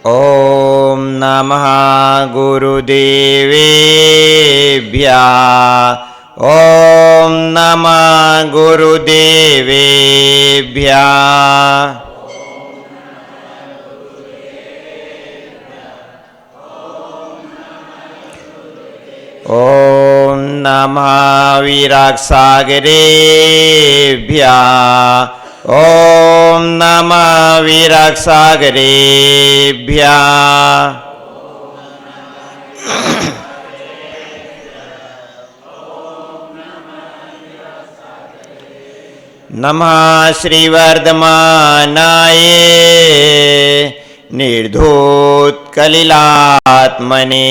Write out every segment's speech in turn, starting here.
ॐ नमः गुरुदेवेभ्यः। ॐ नमः गुरुदेवेभ्यः। ॐ नमः विरागसागरेभ्यः। ॐ नमः विरागसागरेभ्यः। नमः श्रीवर्धमानाय निर्धूतकलिलात्मने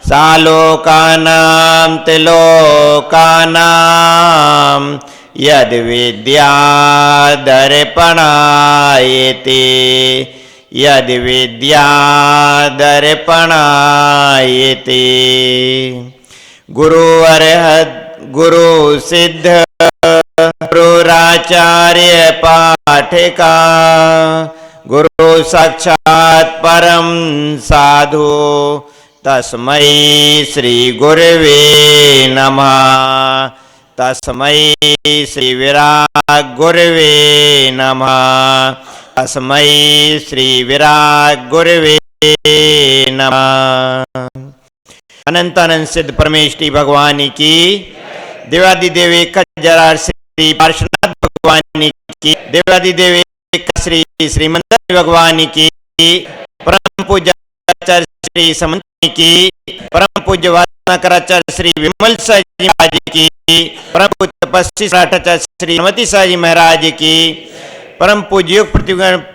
सालोकानां त्रिलोकानां यद्विद्यादर्पणायते यद्विद्यादर्पणायते। गुरुअर्हत् गुरुसिद्ध गुरुराचार्य पाठिका गुरु साक्षात् परम साधु तस्मै श्री गुरवे नमः। तस्मै श्री विराग गुरवे नमः। तस्मै श्री विराग गुरवे नमः। अनंत अनंत सिद्ध परमेश्वरी भगवान की, देवादिदेव एक हजार श्री पार्श्वनाथ भगवान की, देवादिदेव एक श्री श्रीमंत भगवान की, परम पूज्य श्री समंत की, परम पूज्य वासनाकराचार्य श्री विमल साह जी महाराज की, परम पूज्य तपस्वी श्री श्रीमती साह जी महाराज की, परम पूज्य योग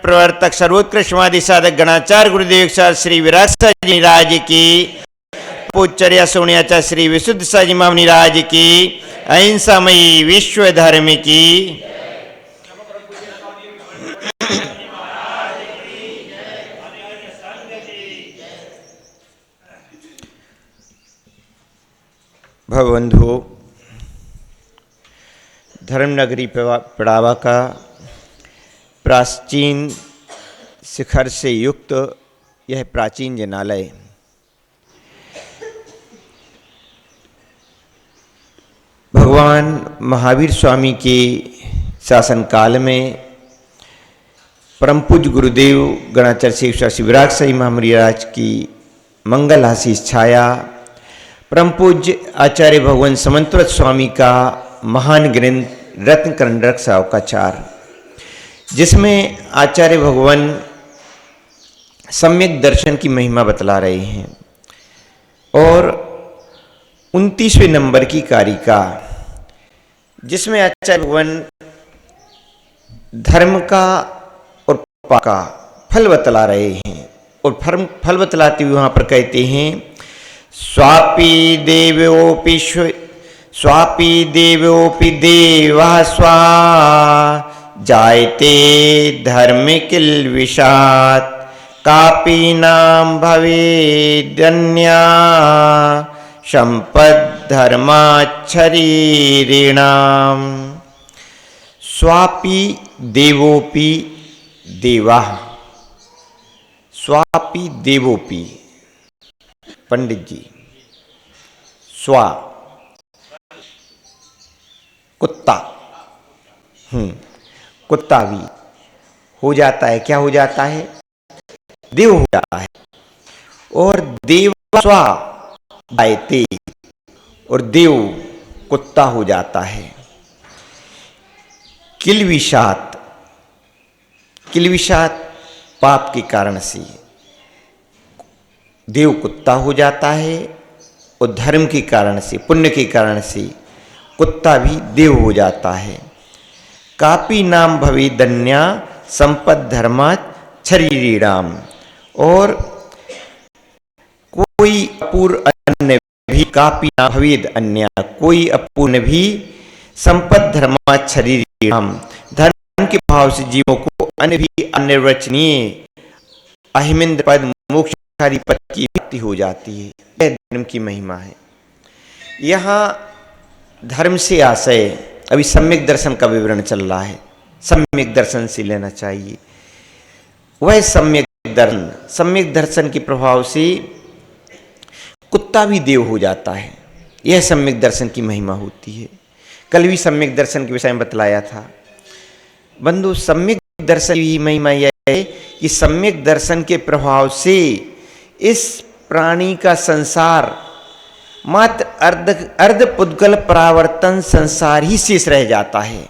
प्रवर्तक सर्वोत्कृष्टवादी साधक गणाचार्य गुरुदेव श्री विराग साह जी महाराज की, पूज्य सोनियाचार्य श्री विशुद्ध साह जी महाराज की, अहिंसामयी विश्व धर्म की। भवबंधु, धर्मनगरी पिड़ावा का प्राचीन शिखर से युक्त यह प्राचीन जिनालय भगवान महावीर स्वामी के शासनकाल में परम पूज्य गुरुदेव गणाचार्य श्री विराग साह जी महाराज की मंगल आशीष छाया, परम पूज्य आचार्य भगवान समंतव्रत स्वामी का महान ग्रंथ रत्न करंडक सावकाचार, जिसमें आचार्य भगवान सम्यक दर्शन की महिमा बतला रहे हैं, और 29वें नंबर की कारिका जिसमें आचार्य भगवान धर्म का और पाप का फल बतला रहे हैं, और फल बतलाते हुए वहां पर कहते हैं स्वापी देवोपि देवा स्वा जायते धर्म किल विषात् कापि नाम भवेदन्या संपद्धर्माच्छरीरिणाम्। स्वापि देवोपि देवा, स्वापि देवोपि, पंडित जी, स्वा कुत्ता, कुत्ता भी हो जाता है, क्या हो जाता है? देव हो जाता है। और देव स्वा आयते, और देव कुत्ता हो जाता है। किलविषात, किलविषात पाप के कारण से देव कुत्ता हो जाता है, और धर्म के कारण से, पुण्य के कारण से कुत्ता भी देव हो जाता है। कापि नाम भवेदन्या संपद धर्मात् शरीरीणाम, और कोई अपूर्व अन्य भी, कापि नाम भवेद अन्या, कोई अपूर्ण भी, संपद धर्मात् शरीरीणाम, धर्म के भाव से जीवों को अन्य भी अनिर्वचनीय अहिमिंद्र पद मोक्षकारी पद की प्राप्ति हो जाती है। यह धर्म की महिमा है। यहाँ धर्म से आशय, अभी सम्यक दर्शन का विवरण चल रहा है, सम्यक दर्शन से लेना चाहिए। वह सम्यक दर्शन, सम्यक दर्शन के प्रभाव से कुत्ता भी देव हो जाता है। यह सम्यक दर्शन की महिमा होती है। कल भी सम्यक दर्शन के विषय में बतलाया था। बंधु, सम्यक दर्शन की महिमा यह है कि सम्यक दर्शन के प्रभाव से इस प्राणी का संसार मात्र अर्ध पुद्गल परावर्तन संसार ही शेष रह जाता है।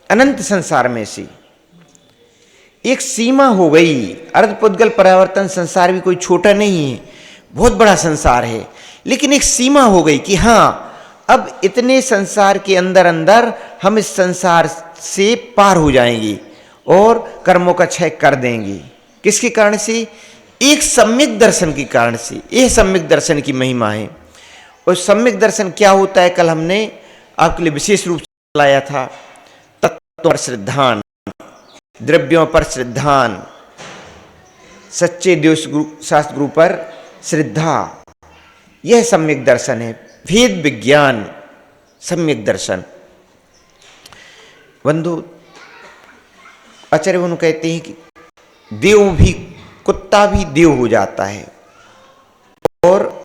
अनंत संसार में से एक सीमा हो गई। अर्ध पुद्गल परावर्तन संसार भी कोई छोटा नहीं है, बहुत बड़ा संसार है, लेकिन एक सीमा हो गई कि हाँ, अब इतने संसार के अंदर अंदर हम इस संसार से पार हो जाएंगे और कर्मों का क्षय कर देंगे। किसके कारण से? एक सम्यक दर्शन के कारण से। यह सम्यक दर्शन की महिमा है। और सम्यक दर्शन क्या होता है, कल हमने आपके लिए विशेष रूप से लाया था। तत्वों पर श्रद्धान, द्रव्यों पर श्रद्धान, सच्चे देव शास्त्र गुरु पर श्रद्धा, यह सम्यक दर्शन है। भेद विज्ञान सम्यक दर्शन। बंधु, आचार्य बनु कहते हैं कि देव भी, कुत्ता भी देव हो जाता है और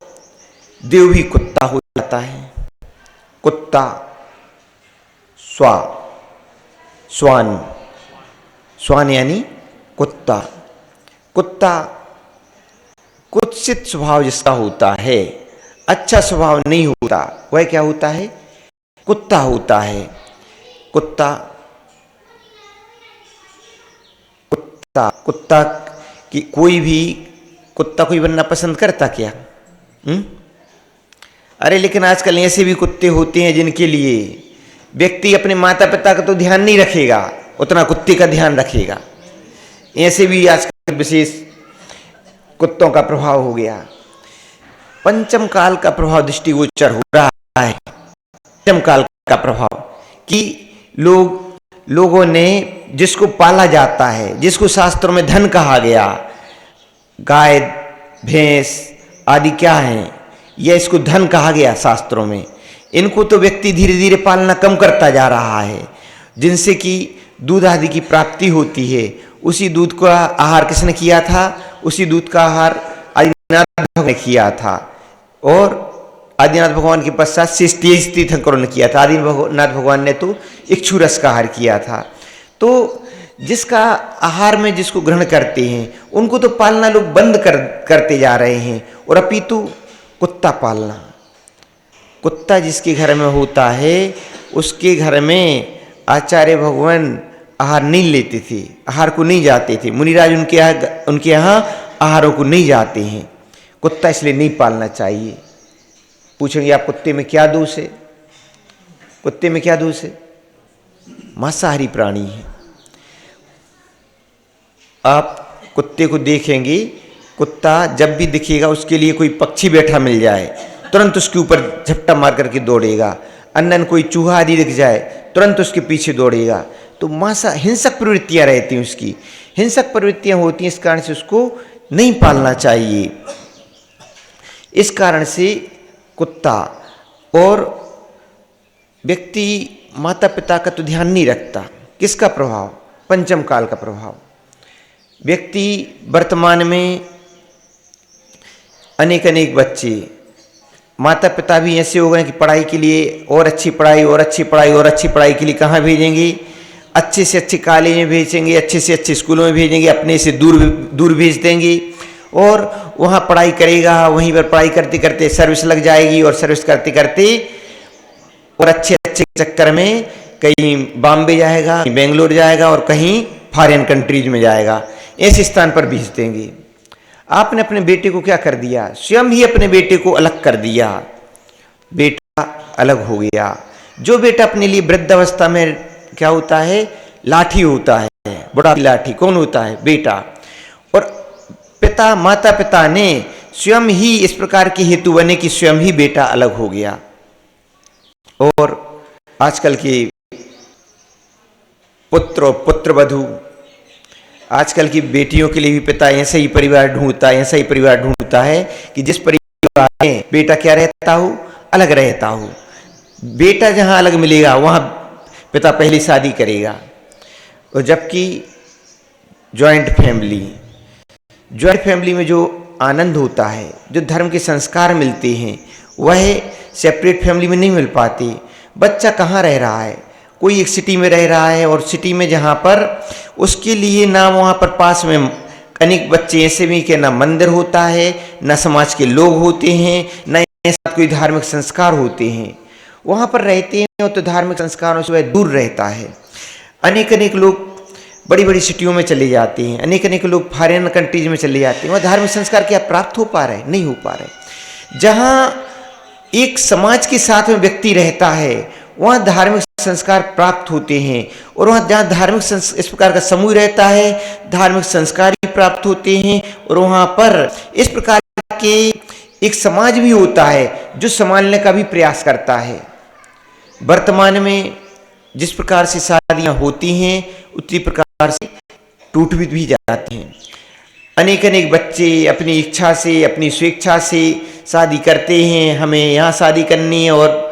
देव भी कुत्ता हो जाता है। कुत्ता, स्वान, स्वान यानी कुत्ता। कुत्ता कुत्सित स्वभाव जिसका होता है, अच्छा स्वभाव नहीं होता, वह क्या होता है? कुत्ता होता है। कुत्ता कुत्ता कुत्ता की कोई भी कुत्ता कोई बनना पसंद करता क्या? अरे लेकिन आजकल ऐसे भी कुत्ते होते हैं जिनके लिए व्यक्ति अपने माता पिता का तो ध्यान नहीं रखेगा, उतना कुत्ते का ध्यान रखेगा। ऐसे भी आजकल विशेष कुत्तों का प्रभाव हो गया। पंचम काल का प्रभाव दृष्टिगोचर हो रहा है। पंचम काल का प्रभाव कि लोगों ने जिसको पाला जाता है, जिसको शास्त्रों में धन कहा गया, गाय भैंस आदि क्या है, यह इसको धन कहा गया शास्त्रों में। इनको तो व्यक्ति धीरे धीरे पालना कम करता जा रहा है, जिनसे कि दूध आदि की प्राप्ति होती है। उसी दूध का आहार किसने किया था? उसी दूध का आहार आदिनाथ भगवान ने किया था और आदिनाथ भगवान के पश्चात शेष तीर्थंकरों ने किया था। आदिनाथ भगवान ने तो इक्षु रस का आहार किया था। तो जिसका आहार में जिसको ग्रहण करते हैं उनको तो पालना लोग बंद करते जा रहे हैं, और अपितु कुत्ता पालना। कुत्ता जिसके घर में होता है उसके घर में आचार्य भगवान आहार नहीं लेते थे, आहार को नहीं जाते थे। मुनिराज उनके यहाँ आहारों को नहीं जाते हैं। कुत्ता इसलिए नहीं पालना चाहिए। पूछेंगे आप कुत्ते में क्या दोष है? कुत्ते में क्या दोष है? मांसाहारी प्राणी है। आप कुत्ते को देखेंगे, कुत्ता जब भी दिखेगा उसके लिए कोई पक्षी बैठा मिल जाए तुरंत उसके ऊपर झपटा मार करके दौड़ेगा। अन्य कोई चूहा आदि दिख जाए तुरंत उसके पीछे दौड़ेगा। तो हिंसक प्रवृत्तियां रहती हैं, उसकी हिंसक प्रवृत्तियां होती हैं। इस कारण से उसको नहीं पालना चाहिए। इस कारण से कुत्ता और व्यक्ति माता पिता का तो ध्यान नहीं रखता। किसका प्रभाव? पंचम काल का प्रभाव। व्यक्ति वर्तमान में अनेक बच्चे, माता पिता भी ऐसे हो गए कि पढ़ाई के लिए और अच्छी पढ़ाई और अच्छी पढ़ाई और अच्छी पढ़ाई के लिए कहाँ भेजेंगे? अच्छे से अच्छे कॉलेज में भेजेंगे, अच्छे से अच्छे स्कूलों में भेजेंगे, अपने से दूर भेज देंगे और वहाँ पढ़ाई करेगा। वहीं पर पढ़ाई करते करते सर्विस लग जाएगी और सर्विस करते करते और अच्छे चक्कर में कहीं बॉम्बे जाएगा, कहीं बेंगलोर जाएगा और कहीं फॉरेन कंट्रीज में जाएगा। ऐसे स्थान पर भेज देंगे। आपने अपने बेटे को क्या कर दिया? स्वयं ही अपने बेटे को अलग कर दिया। बेटा अलग हो गया। जो बेटा अपने लिए वृद्धावस्था में क्या होता है? लाठी होता है, बड़ा लाठी कौन होता है? बेटा। और माता पिता ने स्वयं ही इस प्रकार के हेतु बने कि स्वयं ही बेटा अलग हो गया। और आजकल के पुत्रवधू, आजकल की बेटियों के लिए भी पिता ऐसा ही परिवार ढूंढता है कि जिस परिवार में बेटा क्या रहता हो? अलग रहता हो। बेटा जहां अलग मिलेगा वहां पिता पहली शादी करेगा। और जबकि जॉइंट फैमिली, जॉइंट फैमिली में जो आनंद होता है, जो धर्म के संस्कार मिलते हैं, वह सेपरेट फैमिली में नहीं मिल पाते। बच्चा कहाँ रह रहा है, कोई एक सिटी में रह रहा है, और सिटी में जहाँ पर उसके लिए ना वहाँ पर पास में अनेक बच्चे ऐसे भी कि ना मंदिर होता है, ना समाज के लोग होते हैं, ना साथ कोई धार्मिक संस्कार होते हैं, वहाँ पर रहते हैं तो धार्मिक संस्कारों से वह दूर रहता है। अनेक अनेक लोग बड़ी बड़ी सिटियों में चले जाते हैं, अनेक अनेक लोग फॉरेन कंट्रीज में चले जाते हैं, वह धार्मिक संस्कार क्या प्राप्त हो पा रहे? नहीं हो पा रहे। जहाँ एक समाज के साथ में व्यक्ति रहता है वहाँ धार्मिक संस्कार प्राप्त होते हैं, और वहाँ जहाँ धार्मिक इस प्रकार का समूह रहता है, धार्मिक संस्कार भी प्राप्त होते हैं, और वहाँ पर इस प्रकार के एक समाज भी होता है जो संभालने का भी प्रयास करता है। वर्तमान में जिस प्रकार से शादियाँ होती हैं उसी प्रकार से टूट भी जाती हैं। अनेक अनेक बच्चे अपनी इच्छा से, अपनी स्वेच्छा से शादी करते हैं, हमें यहाँ शादी करनी है, और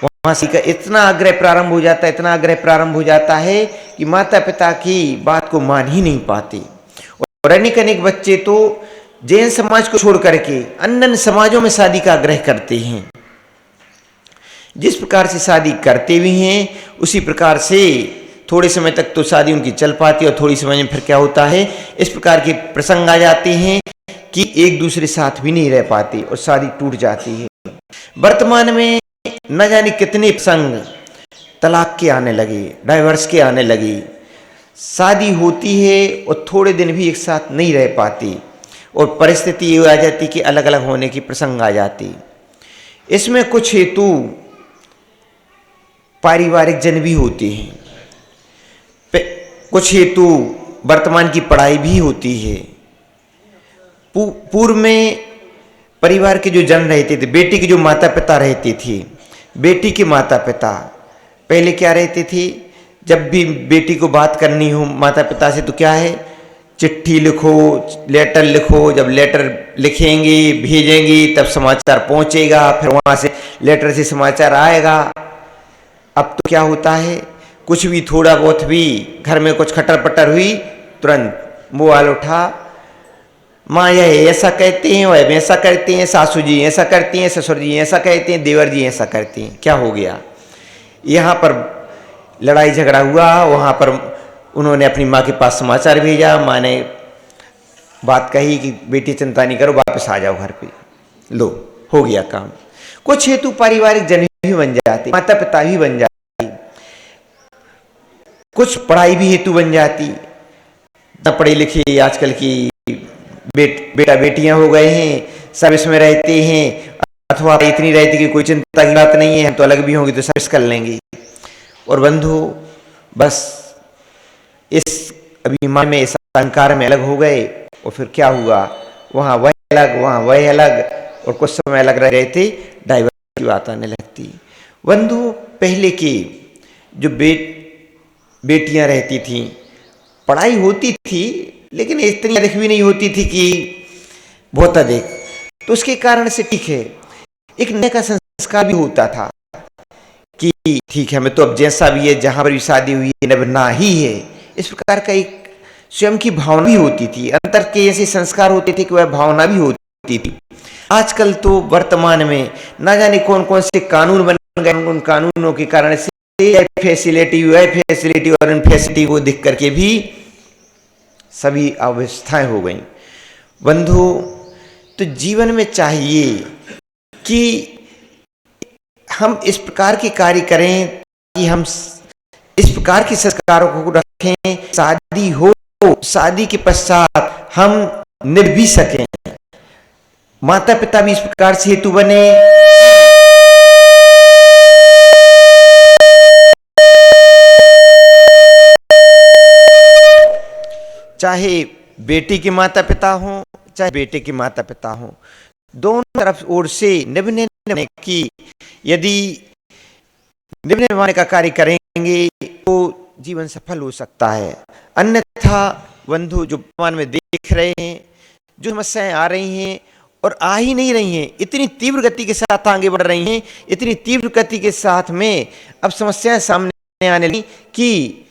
वहाँ से इतना आग्रह प्रारंभ हो जाता है, इतना आग्रह प्रारंभ हो जाता है कि माता पिता की बात को मान ही नहीं पाते। और अनेक अनेक बच्चे तो जैन समाज को छोड़ करके अन्य समाजों में शादी का आग्रह करते हैं। जिस प्रकार से शादी करते भी हैं उसी प्रकार से थोड़े समय तक तो शादी उनकी चल पाती है, और थोड़ी समय में फिर क्या होता है, इस प्रकार के प्रसंग आ जाते हैं कि एक दूसरे साथ भी नहीं रह पाते और शादी टूट जाती है। वर्तमान में न जाने कितने प्रसंग तलाक के आने लगे, डाइवर्स के आने लगे। शादी होती है और थोड़े दिन भी एक साथ नहीं रह पाती, और परिस्थिति ये आ जाती कि अलग अलग होने की प्रसंग आ जाती। इसमें कुछ हेतु पारिवारिक जन भी होते हैं, कुछ हेतु वर्तमान की पढ़ाई भी होती है। पूर्व में परिवार के जो जन रहते थे, बेटी के जो माता पिता रहते थे, बेटी के माता पिता पहले क्या रहते थे, जब भी बेटी को बात करनी हो माता पिता से तो क्या है, चिट्ठी लिखो, लेटर लिखो, जब लेटर लिखेंगे भेजेंगे तब समाचार पहुंचेगा, फिर वहां से लेटर से समाचार आएगा। अब तो क्या होता है, कुछ भी थोड़ा बहुत भी घर में कुछ खटर पटर हुई, तुरंत मोबाइल उठा, माँ यह ऐसा कहते हैं, वह ऐसा करते हैं, सासू जी ऐसा करती हैं, ससुर जी ऐसा कहते हैं, देवर जी ऐसा करते हैं। क्या हो गया, यहाँ पर लड़ाई झगड़ा हुआ, वहाँ पर उन्होंने अपनी माँ के पास समाचार भेजा, माँ ने बात कही कि बेटी चिंता नहीं करो, वापस आ जाओ घर पे, लो हो गया काम। कुछ हेतु पारिवारिक जन भी बन जाते, माता पिता भी बन जाती, कुछ पढ़ाई भी हेतु बन जाती। न पढ़े लिखे आजकल की बेटा बेटियां हो गए हैं, सर्विस में रहते हैं, अथवा इतनी रहती कि कोई चिंता की बात नहीं है, हम तो अलग भी होंगे तो सर्विस कर लेंगे। और बंधु बस इस अभिमान में, इस अहंकार में अलग हो गए, और फिर क्या हुआ, वहाँ वह अलग, वहाँ वह अलग, और कुछ समय अलग रह गए थे, डाइवर्स की बात आने लगती। बंधु पहले की जो बेटियां रहती थीं, पढ़ाई होती थी लेकिन इतनी अधिक भी नहीं होती थी कि बहुत अधिक, तो उसके कारण से ठीक है, एक नए का संस्कार भी होता था कि ठीक है हमें तो अब जैसा भी है, जहां पर भी शादी हुई है निभाना ही है, इस प्रकार का एक स्वयं की भावना भी होती थी। अंतर के ऐसे संस्कार होते थे कि वह भावना भी होती थी। आजकल तो वर्तमान में ना जाने कौन कौन से कानून बन गए, उन कानूनों के कारण से फैसिलिटी और इन फैसिलिटी को देख करके भी सभी अवस्थाएं हो गई। बंधु तो जीवन में चाहिए कि हम इस प्रकार के कार्य करें कि हम इस प्रकार के संस्कारों को रखें, शादी हो, शादी के पश्चात हम निभ भी सकें, माता पिता भी इस प्रकार से हेतु बने। चाहे बेटी के माता पिता हों, चाहे बेटे के माता पिता हों, दोनों तरफ ओर से निभाने की, यदि निभाने का कार्य करेंगे तो जीवन सफल हो सकता है। अन्यथा बंधु जो वर्तमान में देख रहे हैं, जो समस्याएं आ रही हैं और आ ही नहीं रही हैं, इतनी तीव्र गति के साथ आगे बढ़ रही हैं, इतनी तीव्र गति के साथ में अब समस्याएं सामने आने लगी कि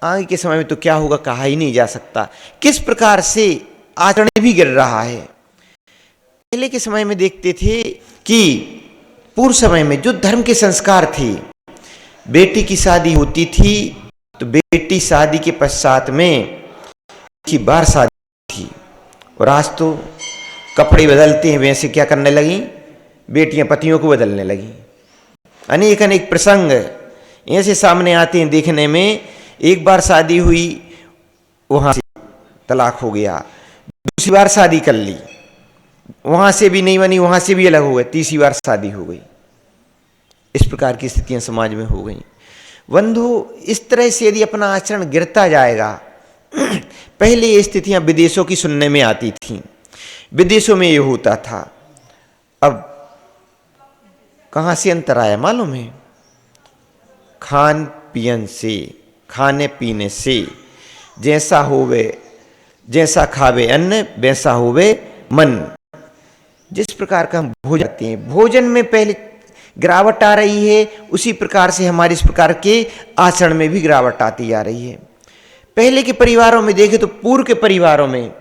आगे के समय में तो क्या होगा कहा ही नहीं जा सकता। किस प्रकार से आचरण भी गिर रहा है। पहले के समय में देखते थे कि पूर्व समय में जो धर्म के संस्कार थे, बेटी की शादी होती थी तो बेटी शादी के पश्चात में की बार शादी थी, और आज तो कपड़े बदलते हैं वैसे क्या करने लगी, बेटियां पतियों को बदलने लगी। अनेक अनेक प्रसंग ऐसे सामने आते हैं देखने में, एक बार शादी हुई वहां से तलाक हो गया, दूसरी बार शादी कर ली वहां से भी नहीं बनी, वहां से भी अलग हो गए, तीसरी बार शादी हो गई। इस प्रकार की स्थितियां समाज में हो गई। बंधु, इस तरह से यदि अपना आचरण गिरता जाएगा, पहले ये स्थितियां विदेशों की सुनने में आती थीं, विदेशों में ये होता था। अब कहां से अंतर आया मालूम है? खान पियन से, खाने पीने से। जैसा होवे, जैसा खावे अन्न वैसा होवे मन। जिस प्रकार का हम भोजन करते हैं, भोजन में पहले गिरावट आ रही है, उसी प्रकार से हमारे इस प्रकार के आचरण में भी गिरावट आती जा रही है। पहले के परिवारों में देखें तो पूर्व के परिवारों में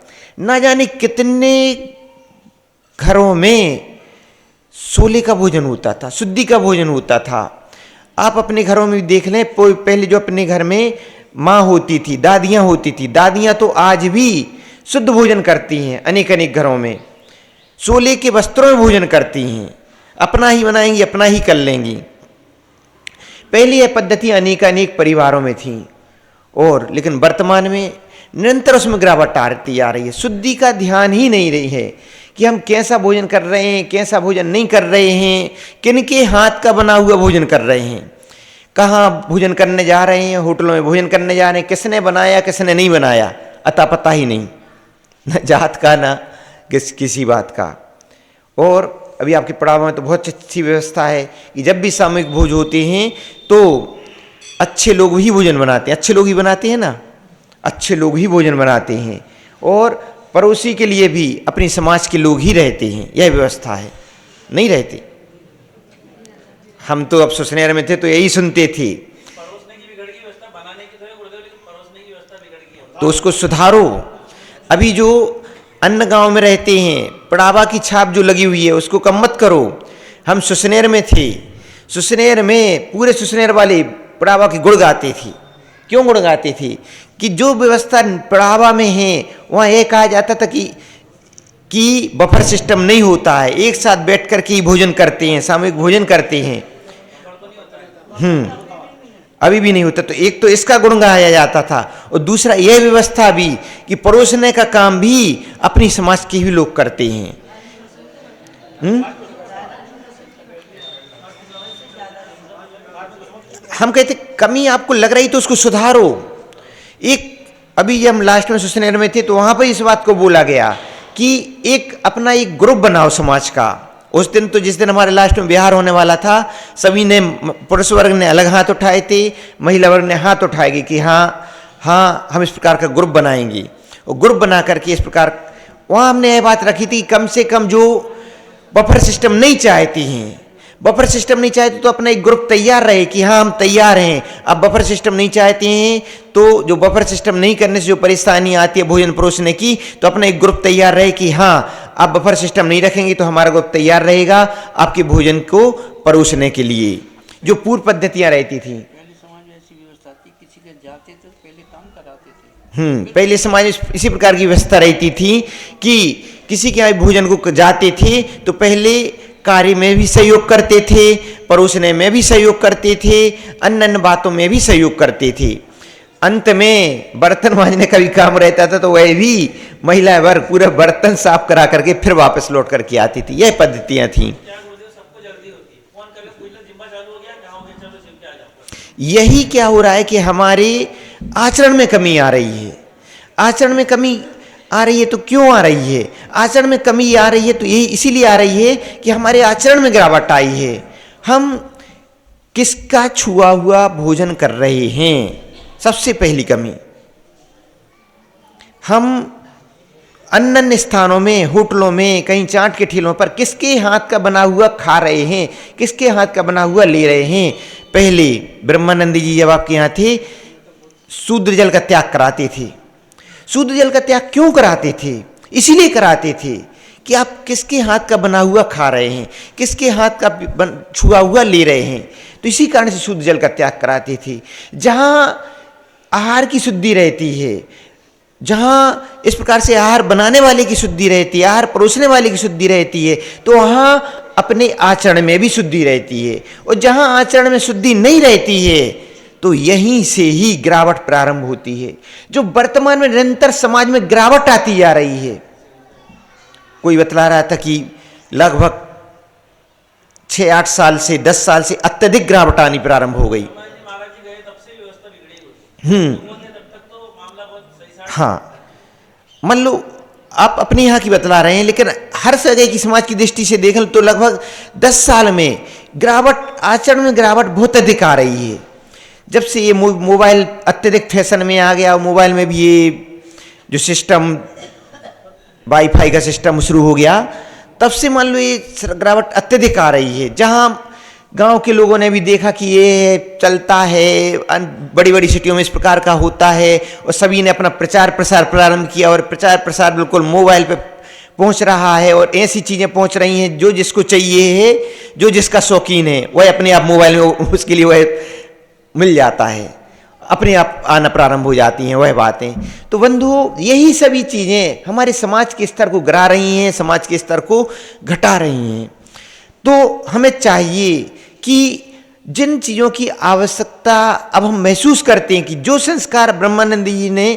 ना जाने कितने घरों में सोले का भोजन होता था, शुद्धि का भोजन होता था। आप अपने घरों में भी देख लें, पहले जो अपने घर में माँ होती थी, दादियाँ होती थी, दादियाँ तो आज भी शुद्ध भोजन करती हैं। अनेक अनेक घरों में सोले के वस्त्रों में भोजन करती हैं, अपना ही बनाएंगी, अपना ही कर लेंगी। पहले यह पद्धति अनेक अनेक परिवारों में थी, और लेकिन वर्तमान में निरंतर उसमें गिरावट आती आ रही है। शुद्धि का ध्यान ही नहीं रही है कि हम कैसा भोजन कर रहे हैं, कैसा भोजन नहीं कर रहे हैं, किनके हाथ का बना हुआ भोजन कर रहे हैं, कहाँ भोजन करने जा रहे हैं, होटलों में भोजन करने जा रहे हैं, किसने बनाया किसने नहीं बनाया अता पता ही नहीं, न जात का ना किसी बात का। और अभी आपके पड़ाव में तो बहुत अच्छी व्यवस्था है कि जब भी सामूहिक भोज होते हैं तो अच्छे लोग ही भोजन बनाते हैं, अच्छे लोग ही बनाते हैं ना, अच्छे लोग ही भोजन बनाते हैं, और पड़ोसी के लिए भी अपनी समाज के लोग ही रहते हैं। यह व्यवस्था है, नहीं रहते। हम तो अब सुसनेर में थे तो यही सुनते थे, तो उसको सुधारो। अभी जो अन्य गांव में रहते हैं, पड़ावा की छाप जो लगी हुई है उसको कम मत करो। हम सुसनेर में थे, सुसनेर में पूरे सुसनेर वाले पड़ावा की गुण गाते थे। क्यों गुण गाते थे? कि जो व्यवस्था पड़ावा में है वहाँ यह कहा जाता था कि बफर सिस्टम नहीं होता है, एक साथ बैठ कर के ही भोजन करते हैं, सामूहिक भोजन करते हैं। अभी भी नहीं होता। तो एक तो इसका गुण गाया जाता था, और दूसरा यह व्यवस्था भी कि परोसने का काम भी अपनी समाज के ही लोग करते हैं। हम कहते कमी आपको लग रही तो उसको सुधारो। एक अभी हम लास्ट में सुसनेर में थे तो वहां पर इस बात को बोला गया कि एक अपना एक ग्रुप बनाओ समाज का। उस दिन तो जिस दिन हमारे लास्ट में बिहार होने वाला था, सभी ने, पुरुष वर्ग ने अलग हाथ उठाए थे, महिला वर्ग ने हाथ उठाएगी कि हाँ हम इस प्रकार का ग्रुप बनाएंगे। और ग्रुप बना करके इस प्रकार वहाँ हमने यह बात रखी थी, कम से कम जो बफर सिस्टम नहीं चाहती हैं, बफर सिस्टम नहीं चाहते तो अपना एक ग्रुप तैयार रहे कि हाँ हम तैयार हैं। अब बफर सिस्टम नहीं चाहते हैं तो जो बफर सिस्टम नहीं करने से जो परेशानी आती है भोजन परोसने की, तो अपना एक ग्रुप तैयार रहे कि हाँ आप बफर सिस्टम नहीं रखेंगे तो हमारा ग्रुप तैयार रहेगा आपके भोजन को परोसने के लिए। जो पूर्व पद्धतियां रहती थी, पहले समाज में इसी प्रकार की व्यवस्था रहती थी कि किसी के यहाँ भोजन को जाते थे तो पहले कार्य में भी सहयोग करते थे, परोसने में भी सहयोग करते थे, अन्य अन्य बातों में भी सहयोग करते थे। अंत में बर्तन मांजने का भी काम रहता था तो वह भी महिला वर्ग पूरे बर्तन साफ करा करके फिर वापस लौट करके आती थी। यह पद्धतियां थी। यही क्या हो रहा है कि हमारे आचरण में कमी आ रही है। आचरण में कमी आ रही है तो क्यों आ रही है? आचरण में कमी आ रही है तो यही इसीलिए आ रही है कि हमारे आचरण में गिरावट आई है। हम किसका छुआ हुआ भोजन कर रहे हैं? सबसे पहली कमी। हम अन्य अन्य स्थानों में, होटलों में, कहीं चाट के ठेलों पर किसके हाथ का बना हुआ खा रहे हैं, किसके हाथ का बना हुआ ले रहे हैं। पहले ब्रह्मानंद जी जब आपके यहाँ थे, शूद्र जल का त्याग कराते थे। शूद्र जल का त्याग क्यों कराते थे? इसीलिए कराते थे कि आप किसके हाथ का बना हुआ खा रहे हैं, किसके हाथ का छुआ हुआ ले रहे हैं। तो इसी कारण से शुद्ध जल का त्याग कराते थे। जहाँ आहार की शुद्धि रहती है, जहाँ इस प्रकार से आहार बनाने वाले की शुद्धि रहती है, आहार परोसने वाले की शुद्धि रहती है, तो वहाँ अपने आचरण में भी शुद्धि रहती है। और जहाँ आचरण में शुद्धि नहीं रहती है तो यहीं से ही गिरावट प्रारंभ होती है, जो वर्तमान में निरंतर समाज में गिरावट आती जा रही है। कोई बतला रहा था कि लगभग 6-8 साल से 10 साल से अत्यधिक गिरावट आनी प्रारंभ हो गई। हाँ, मान लो आप अपने यहाँ की बतला रहे हैं, लेकिन हर जगह की समाज की दृष्टि से देखें तो लगभग 10 साल में गिरावट, आचरण में गिरावट बहुत अधिक आ रही है। जब से ये मोबाइल अत्यधिक फैशन में आ गया, मोबाइल में भी ये जो सिस्टम वाईफाई का सिस्टम शुरू हो गया, तब से मान लो ये गिरावट अत्यधिक आ रही है। जहाँ गांव के लोगों ने भी देखा कि ये चलता है, बड़ी बड़ी सिटियों में इस प्रकार का होता है, और सभी ने अपना प्रचार प्रसार प्रारंभ किया, और प्रचार प्रसार बिल्कुल मोबाइल पे पहुंच रहा है, और ऐसी चीज़ें पहुंच रही हैं जो जिसको चाहिए है, जो जिसका शौकीन है वह अपने आप मोबाइल में उसके लिए वह मिल जाता है, अपने आप आना प्रारंभ हो जाती हैं वह बातें। तो बंधुओं, यही सभी चीज़ें हमारे समाज के स्तर को गिरा रही हैं, समाज के स्तर को घटा रही हैं। तो हमें चाहिए कि जिन चीज़ों की आवश्यकता अब हम महसूस करते हैं कि जो संस्कार ब्रह्मानंद जी ने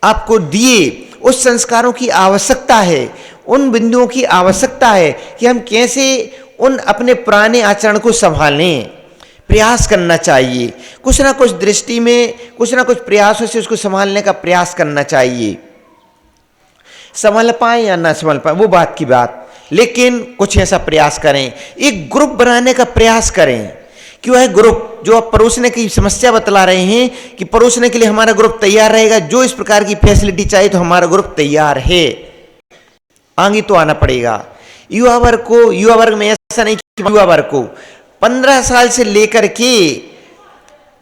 आपको दिए, उस संस्कारों की आवश्यकता है, उन बिंदुओं की आवश्यकता है कि हम कैसे उन अपने पुराने आचरण को संभालें, प्रयास करना चाहिए। कुछ ना कुछ दृष्टि में, कुछ ना कुछ प्रयासों से उसको संभालने का प्रयास करना चाहिए। संभल पाए या ना संभल पाए वो बात की बात, लेकिन कुछ ऐसा प्रयास करें, एक ग्रुप बनाने का प्रयास करें कि वह ग्रुप जो आप परोसने की समस्या बतला रहे हैं कि परोसने के लिए हमारा ग्रुप तैयार रहेगा, जो इस प्रकार की फैसिलिटी चाहिए तो हमारा ग्रुप तैयार है, आगे तो आना पड़ेगा। युवा वर्ग में ऐसा नहीं कि युवा वर्ग को 15 साल से लेकर के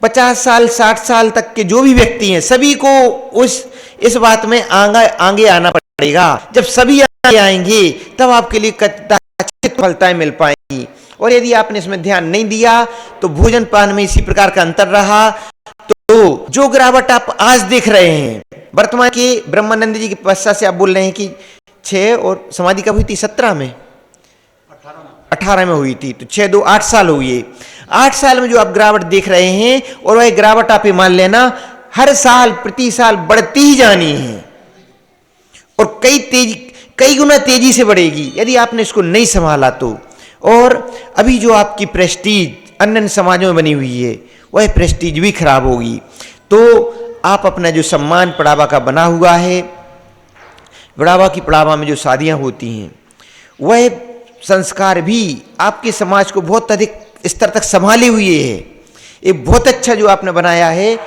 50 साल 60 साल तक के जो भी व्यक्ति हैं सभी को इस बात में आगे आना पड़ेगा। जब सभी आगे आएंगे तब आपके लिए सफलताएं मिल पाएंगी। और यदि आपने इसमें ध्यान नहीं दिया तो भोजन पान में इसी प्रकार का अंतर रहा, तो जो गिरावट आप आज देख रहे हैं वर्तमान के ब्रह्मानंद जी के पश्चात से आप बोल रहे हैं कि 6 और समाधि कब हुई थी? 17 में 18 में हुई थी, तो 6-2 8 साल हुई। 8 साल में जो आप गिरावट देख रहे हैं, और वह गिरावट आप मान लेना हर साल प्रति साल बढ़ती ही जानी है, और कई गुना तेजी से बढ़ेगी यदि आपने इसको नहीं संभाला तो। और अभी जो आपकी प्रेस्टीज अन्य समाजों में बनी हुई है वह प्रेस्टीज भी खराब होगी। तो आप अपना जो सम्मान पड़ावा का बना हुआ है, पड़ावा की पड़ावा में जो शादियां होती हैं, वह संस्कार भी आपके समाज को बहुत अधिक स्तर तक संभाले हुए है। एक बहुत अच्छा जो आपने बनाया है,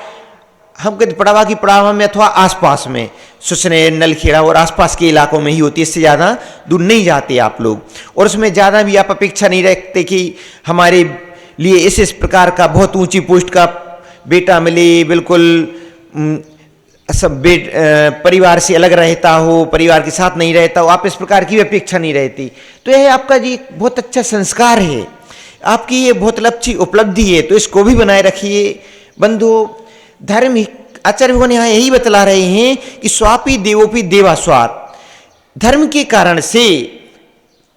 हम कहते पड़ावा की पड़ावा में अथवा आसपास में सुसनेर नलखेड़ा और आसपास के इलाकों में ही होती है, इससे ज़्यादा दूर नहीं जाते आप लोग। और उसमें ज़्यादा भी आप अपेक्षा नहीं रखते कि हमारे लिए इस प्रकार का बहुत ऊंची पोस्ट का बेटा मिले, बिल्कुल सब परिवार से अलग रहता हो, परिवार के साथ नहीं रहता हो, आप इस प्रकार की अपेक्षा नहीं रहती। तो यह आपका जी बहुत अच्छा संस्कार है, आपकी ये बहुत अच्छी उपलब्धि है, तो इसको भी बनाए रखिए। बंधु, धर्म आचार्य भगवान यहाँ यही बतला रहे हैं कि स्वापी देवोपी देवा स्वात। धर्म के कारण से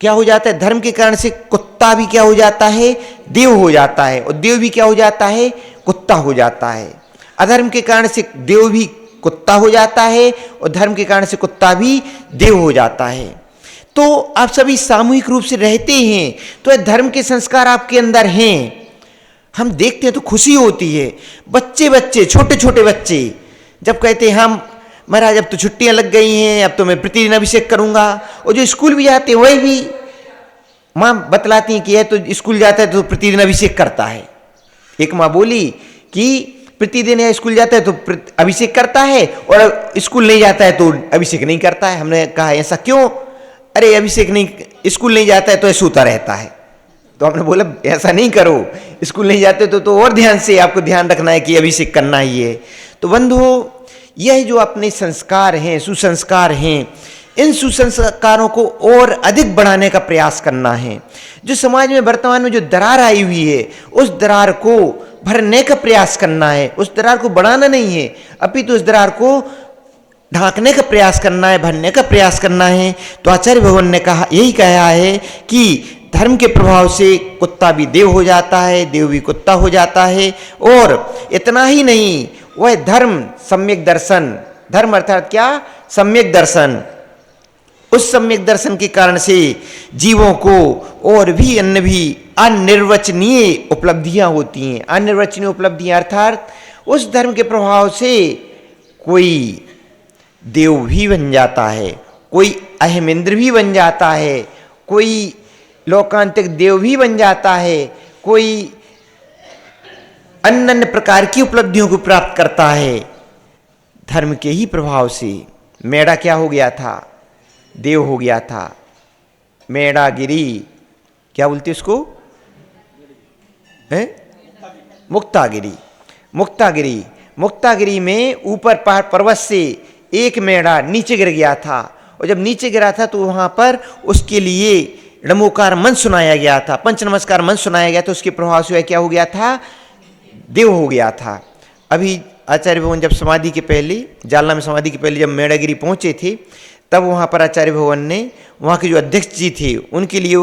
क्या हो जाता है? धर्म के कारण से कुत्ता भी क्या हो जाता है? देव हो जाता है, और देव भी क्या हो जाता है? कुत्ता हो जाता है। अधर्म के कारण से देव भी कुत्ता हो जाता है, और धर्म के कारण से कुत्ता भी देव हो जाता है। तो आप सभी सामूहिक रूप से रहते हैं, तो धर्म के संस्कार आपके अंदर हैं। हम देखते हैं तो खुशी होती है। बच्चे छोटे छोटे बच्चे जब कहते हैं हम महाराज अब तो छुट्टियां लग गई हैं, अब तो मैं प्रतिदिन अभिषेक करूंगा, और जो स्कूल भी जाते हैं वही भी माँ बतलाती हैं कि यह तो स्कूल जाता है तो प्रतिदिन अभिषेक करता है। एक माँ बोली कि प्रतिदिन यह स्कूल जाता है तो अभिषेक करता है, और स्कूल नहीं जाता है तो अभिषेक नहीं करता है। हमने कहा ऐसा क्यों? अरे अभिषेक नहीं, स्कूल नहीं जाता है तो सोता रहता है। तो हमने बोला ऐसा नहीं करो, स्कूल नहीं जाते तो और ध्यान से आपको ध्यान रखना है कि अभिषेक करना ही है। तो बंधुओं, यह जो अपने संस्कार हैं, सुसंस्कार हैं, इन सुसंस्कारों को और अधिक बढ़ाने का प्रयास करना है। जो समाज में वर्तमान में जो दरार आई हुई है, उस दरार को भरने का प्रयास करना है। उस दरार को बढ़ाना नहीं है, अपितु उस दरार को ढांकने का प्रयास करना है, भरने का प्रयास करना है। तो आचार्य भगवान ने कहा, यही कहा है कि धर्म के प्रभाव से कुत्ता भी देव हो जाता है, देव भी कुत्ता हो जाता है। और इतना ही नहीं, वह धर्म सम्यक दर्शन, धर्म अर्थात क्या? सम्यक दर्शन। उस सम्यक दर्शन के कारण से जीवों को और भी अन्य भी अनिर्वचनीय उपलब्धियां होती हैं। अनिर्वचनीय उपलब्धियां अर्थात उस धर्म के प्रभाव से कोई देव भी बन जाता है, कोई अहमेंद्र भी बन जाता है, कोई लोकांतिक देव भी बन जाता है, कोई अन्य अन्य प्रकार की उपलब्धियों को प्राप्त करता है धर्म के ही प्रभाव से। मेढा क्या हो गया था? देव हो गया था। मेढागिरी, क्या बोलते उसको? है मुक्तागिरी। मुक्तागिरी, मुक्तागिरी में ऊपर पहाड़ पर्वत से एक मेढा नीचे गिर गया था, और जब नीचे गिरा था तो वहां पर उसके लिए नमोकार मंत्र सुनाया गया था, पंच नमस्कार मंत्र सुनाया गया था। उसके प्रभाव से क्या हो गया था? देव हो गया था। अभी आचार्य भगवान जब समाधि के पहले, जालना में समाधि के पहले जब मेढागिरी पहुंचे थे, तब वहाँ पर आचार्य भगवान ने वहाँ के जो अध्यक्ष जी थे उनके लिए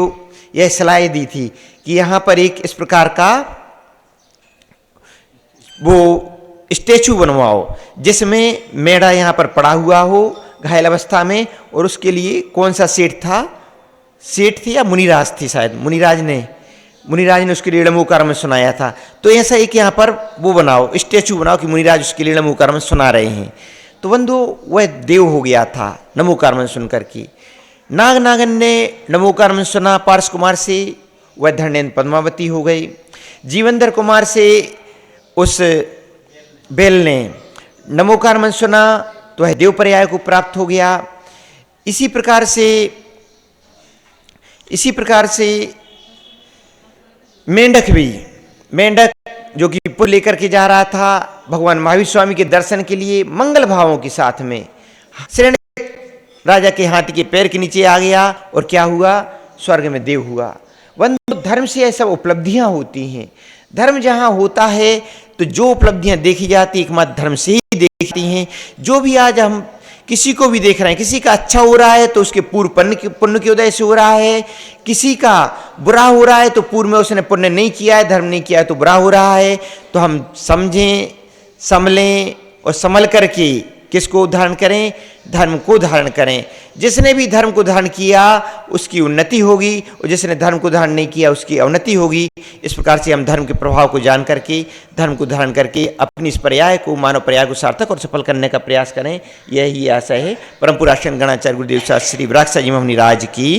यह सलाह दी थी कि यहाँ पर एक इस प्रकार का वो स्टैचू बनवाओ जिसमें मेढा यहाँ पर पड़ा हुआ हो घायल अवस्था में। और उसके लिए कौन सा सेठ था? सेठ थी या मुनिराज थी? शायद मुनिराज ने उसके लिए नमोकार में सुनाया था। तो ऐसा एक यहाँ पर वो बनाओ, स्टैचू बनाओ कि मुनिराज उसके लिए नमोकार में सुना रहे हैं। तो बंधु वह देव हो गया था नमोकार में सुनकर के। नाग नागन ने नमोकार में सुना पार्श कुमार से, वह धर्मेंद्र पद्मावती हो गई। जीवेंद्र कुमार से उस बेल ने नमोकार में सुना तो वह देव पर्याय को प्राप्त हो गया। इसी प्रकार से मेंढक भी, मेंढक जो कि पुल लेकर के जा रहा था भगवान महावीर स्वामी के दर्शन के लिए मंगल भावों के साथ में, श्रेणी राजा के हाथी के पैर के नीचे आ गया और क्या हुआ? स्वर्ग में देव हुआ। बंधु, धर्म से ये सब उपलब्धियां होती हैं। धर्म जहां होता है तो जो उपलब्धियां देखी जाती एकमात्र धर्म से ही देखती हैं। जो भी आज हम किसी को भी देख रहे हैं, किसी का अच्छा हो रहा है तो उसके पूर्व पुण्य के उदय से हो रहा है, किसी का बुरा हो रहा है तो पूर्व में उसने पुण्य नहीं किया है, धर्म नहीं किया है तो बुरा हो रहा है। तो हम समझें, संभलें और संभल करके किसको धारण करें? धर्म को धारण करें। जिसने भी धर्म को धारण किया उसकी उन्नति होगी, और जिसने धर्म को धारण नहीं किया उसकी अवनति होगी। इस प्रकार से हम धर्म के प्रभाव को जान करके, धर्म को धारण करके अपनी इस पर्याय को, मानव पर्याय को सार्थक और सफल करने का प्रयास करें। यही आशा है। परम पुराशन गणाचार्य गुरुदेव शास्त्री श्री विराट जी महामुनि राज की